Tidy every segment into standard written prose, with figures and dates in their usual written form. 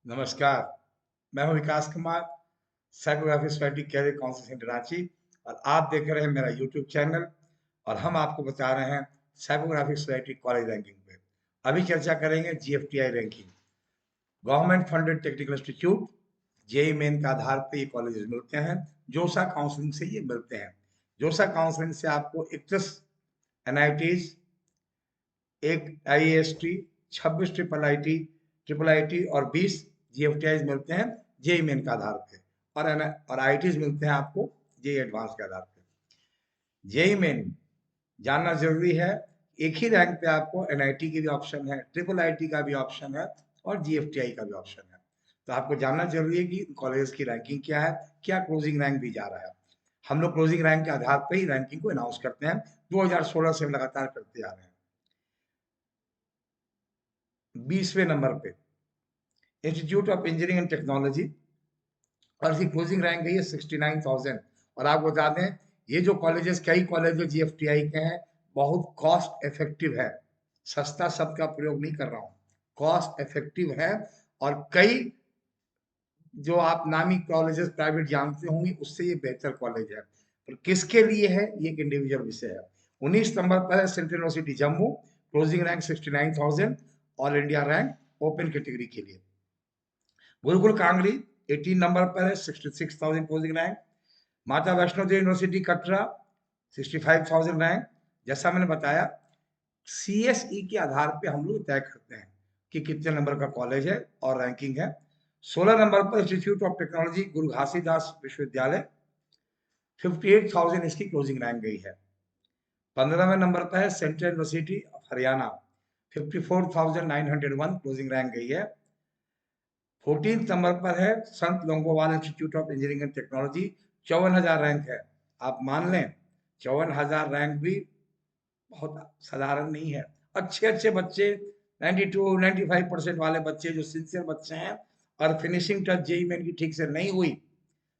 नमस्कार, मैं हूं Vikas Kumar, psychography society career council centre Ranchi और आप देख रहे हैं मेरा यूट्यूब चैनल और हम आपको बता रहे हैं साइकोग्राफी सोसाइटी कॉलेज रैंकिंग पे। अभी चर्चा करेंगे GFTI ranking. Government funded technical institute JEE main के आधार पे ये कॉलेजेस मिलते हैं। जोसा काउंसलिंग से ये मिलते हैं। जोसा काउंसलिंग से आपको 31 एनआईटीज, एक आईएएसटी, 26 ट्रिपल आईटी और 20 जीएफटीआई मिलते हैं जेई मेन के आधार पे। और आईटीज मिलते हैं आपको जेई एडवांस के आधार पे। जेई मेन जानना जरूरी है। एक ही रैंक पे आपको एनआईटी की भी ऑप्शन है, ट्रिपल आईटी का भी ऑप्शन है और जीएफटीआई का भी ऑप्शन है। तो आपको जानना जरूरी है कि कॉलेज की रैंकिंग क्या है, क्या क्लोजिंग रैंक भी जा रहा है। हम लोग क्लोजिंग रैंक के आधार पर ही रैंकिंग को अनाउंस करते हैं, 2016 से लगातार करते आ रहे हैं। 20वें नंबर पे institute of engineering and technology और इसकी क्लोजिंग रैंक गई है 69,000। और आपको बता दें, ये जो कॉलेजेस, कई कॉलेज जो जीएफटीआई के हैं, बहुत कॉस्ट इफेक्टिव है। सस्ता शब्द का प्रयोग नहीं कर रहा हूँ, कॉस्ट इफेक्टिव है। और कई जो आप नामी कॉलेजेस प्राइवेट जानते होंगे, उससे ये बेहतर कॉलेज है। और किसके लिए है, ये एक इंडिविजुअल विषय है। 19 नंबर पर है central university Jammu, closing rank 69,000, all India rank open category के लिए। गुरुकुल कांगड़ी 18 नंबर पर है, 66,000 क्लोजिंग रैंक। माता वैष्णो देवी यूनिवर्सिटी कटरा 65,000 रैंक। जैसा मैंने बताया, सीएसई के आधार पे हम लोग तय करते हैं कि कितने नंबर का कॉलेज है और रैंकिंग है। 16 नंबर पर इंस्टीट्यूट ऑफ टेक्नोलॉजी गुरु घासीदास विश्वविद्यालय, 58,000 इसकी क्लोजिंग रैंक गई है। 15वें नंबर पर है central university of Haryana, 54,901 closing rank गई है। 14 नंबर पर है संत Longowal institute of engineering and technology, 54,000 rank है। आप मान लें 54,000 रैंक भी बहुत साधारण नहीं है। अच्छे अच्छे बच्चे, 92-95% वाले बच्चे जो सिंसियर बच्चे हैं और फिनिशिंग टच जेई में इनकी ठीक से नहीं हुई,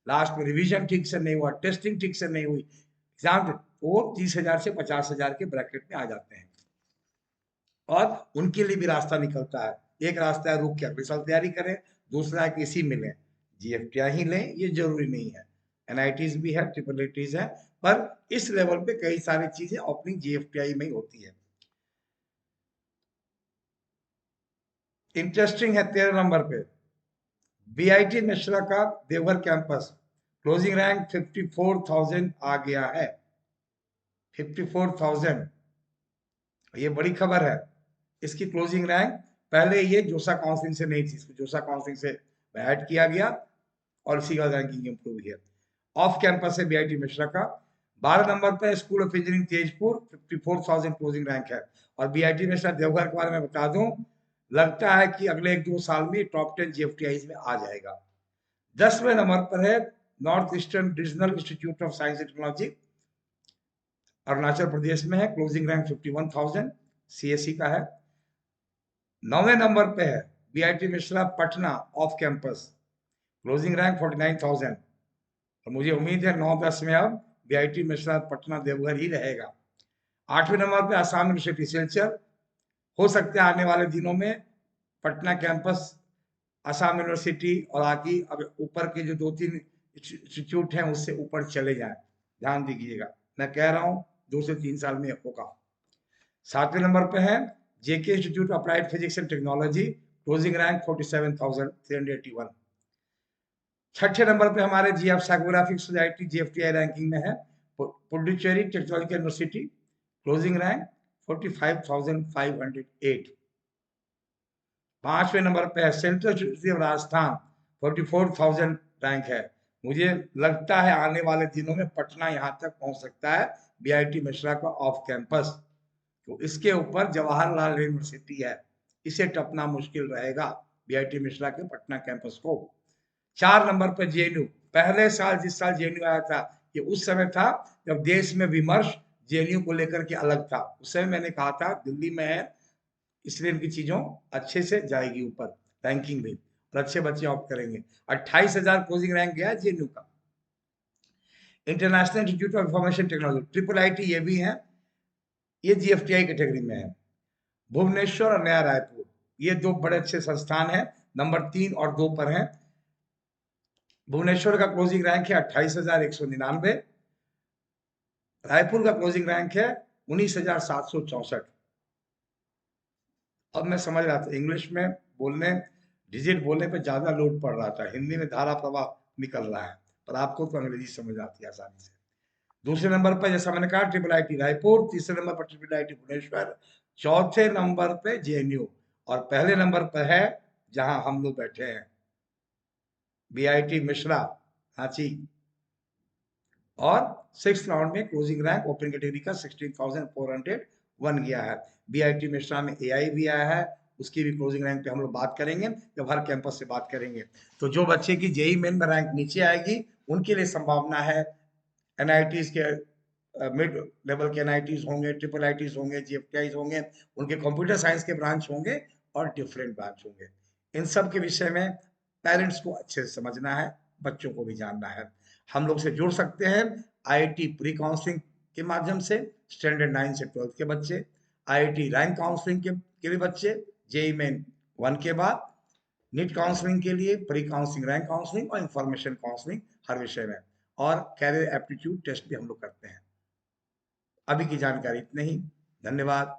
लास्ट में रिवीजन ठीक से नहीं हुआ, टेस्टिंग ठीक से नहीं हुई, एग्जाम, वो 30,000 से 50,000 के ब्रैकेट में आ जाते हैं। और उनके लिए भी रास्ता निकलता है। एक रास्ता है रुक के अगले साल तैयारी करें, दूसरा है कि इसी में लें, जीएफटीआई ही लें, ये जरूरी नहीं है। एनआईटीज भी है, ट्रिपल आईटीज है, पर इस लेवल पे कई सारी चीजें ओपनिंग जीएफटीआई में ही होती है। इंटरेस्टिंग है 13 नंबर पे बीआईटी मिश्रा का देवघर कैंपस, क्लोजिंग रैंक 54,000 आ गया है। 54,000, ये बड़ी खबर है। इसकी क्लोजिंग रैंक, पहले ये जोसा काउंसलिंग से नहीं थी, इसको जोसा काउंसलिंग से ऐड किया गया और इसी का रैंकिंग इंप्रूव किया। ऑफ कैंपस है बीआईटी मिश्रा का। 12 नंबर पे school of engineering Tezpur, 54,000 closing rank है। और बीआईटी मिश्रा देवघर के बारे में बता दूं, लगता है कि अगले 1-2 साल में टॉप 10 जीएफटीआई में आ जाएगा। 10वें नंबर पर है north eastern regional institute of science and technology, Arunachal Pradesh में है, क्लोजिंग रैंक 51,000 सीएससी का है। 9वें नंबर पे है BIT Mishra Patna off campus, closing rank 49,000। और मुझे उम्मीद है 9-10 में अब बीआईटी मिश्रा पटना देवघर ही रहेगा। 8वें नंबर पे आसाम यूनिवर्सिटी सिलचर, हो सकता है आने वाले दिनों में पटना कैंपस, आसाम यूनिवर्सिटी और आगे अब ऊपर के जो 2-3 इंस्टीट्यूट हैं उससे ऊपर चले जाएं। ध्यान दीजिएगा, मैं कह रहा हूं 2 से 3 साल में होगा। 7वें नंबर पे है JK institute of applied physics and technology, closing rank 47,381। 6ठे नंबर पे हमारे GF psychographic society GFTI ranking में है Puducherry technological university, closing rank 45,508। 5वें नंबर पे है central university of Rajasthan, 44,000 rank है। मुझे लगता है आने वाले दिनों में पटना यहां तक पहुंच सकता है बीआईटी मिश्रा का ऑफ कैंपस। तो इसके ऊपर जवाहरलाल यूनिवर्सिटी है, इसे टपना मुश्किल रहेगा बीआईटी मिश्रा के पटना कैंपस को। 4 नंबर पर जेएनयू, पहले साल जिस साल जेएनयू आया था, ये उस समय था जब देश में विमर्श जेएनयू को लेकर के अलग था। उस समय मैंने कहा था दिल्ली में है, इसलिए इनकी चीजों अच्छे से जाएगी ऊपर, रैंकिंग भी, और अच्छे बच्चे ऑप्ट करेंगे। 28,000 क्लोजिंग रैंक गया जेएनयू का। International institute of information technology, triple IT, ये भी है, ये जीएफटीआई कैटेगरी में है। भुवनेश्वर और नया रायपुर, ये 2 बड़े अच्छे संस्थान हैं नंबर 3 और 2 पर हैं। भुवनेश्वर का क्लोजिंग रैंक है 28,199। रायपुर का क्लोजिंग रैंक है 19,764। अब मैं समझ रहा था इंग्लिश में बोलने, डिजिट बोलने पे ज्यादा लोड पड़ रहा था, हिंदी में धारा प्रवाह निकल रहा है, पर आपको तो अंग्रेजी समझ आती है आसानी से। दूसरे नंबर पर जैसा मैंने कहा ट्रिपल आईटी रायपुर, तीसरे नंबर पर ट्रिपल आईटी भुवनेश्वर, चौथे नंबर पे जेएनयू, और पहले नंबर पर है जहां हम लोग बैठे हैं, बीआईटी मिश्रा रांची। और सिक्स राउंड में क्लोजिंग रैंक ओपन कैटेगरी का 16,401 गया है। बीआईटी मिश्रा में एआई भी आया है, उसकी भी क्लोजिंग रैंक पे हम लोग बात करेंगे जब हर कैंपस से बात करेंगे। तो जो बच्चे की जेई मेन में रैंक नीचे आएगी उनके लिए संभावना है एनआईटीज के, मिड लेवल के एनआईटीज होंगे, ट्रिपल आईटीज होंगे, जीएफटीआईज होंगे, उनके कंप्यूटर साइंस के ब्रांच होंगे और डिफरेंट ब्रांच होंगे। इन सब के विषय में पेरेंट्स को अच्छे से समझना है, बच्चों को भी जानना है। हम लोग से जुड़ सकते हैं आईआईटी प्री काउंसलिंग के माध्यम से, स्टैंडर्ड 9 से 12 के बच्चे, आईआईटी रैंक काउंसलिंग के लिए बच्चे, जेई मेन 1 के बाद, नीट काउंसलिंग के लिए, प्री काउंसलिंग, रैंक काउंसलिंग और इंफॉर्मेशन काउंसलिंग हर विषय में, और कैरियर एप्टीट्यूड टेस्ट भी हम लोग करते हैं। अभी की जानकारी इतने ही, धन्यवाद।